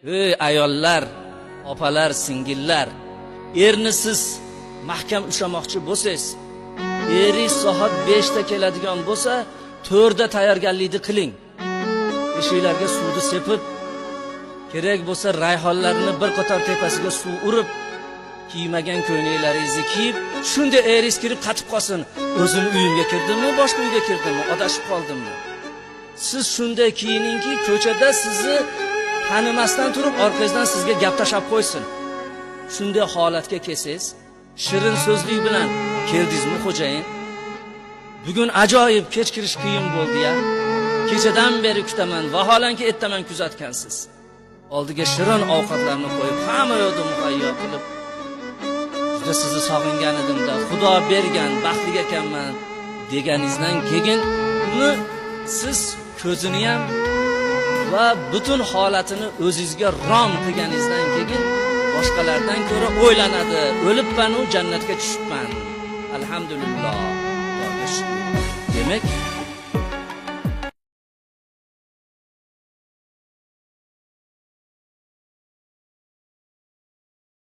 ey ayollar, opalar, singillar, erni siz mahkam ushlamoqchi bo'lsangiz, eringiz soat 5 da keladigan bo'lsa, 4 da tayyorgarlikni qiling. Eshiklarga suvni sepib, kerak bo'lsa rayhonlarni bir qator tepasiga suv urib, kiymagan ko'ylaklaringizni kiyib, shunda eringiz kirib qatib qolsin. O'zim uyimga kirdimmi, boshqa uyga kirdimmi, adashib qoldimmi? Siz shunday kiyiningki, ko'chada sizni tanimasdan turib orqangizdan sizga gap tashab qo'ysin. Shunday holatga kelsangiz, shirin so'zlik bilan keldingizmi xo'jayin? Bugun ajoyib kech kirish qiyin bo'ldi-ya. Kechadan beri kutaman, vaholanki ertaman kuzatgansiz. Oldiga shirin ovqatlarni qo'yib, hamma yo'lda muhayyo qilib, juda sizni sog'ingan edimda, Xudo bergan baxtli ekanman deganingizdan keyin uni siz ko'zini ham va butun holatini o'zingizga rom qilganingizdan keyin boshqalardan ko'ra o'ylanadi. O'libman, jannatga tushibman. Alhamdulillah. Demak,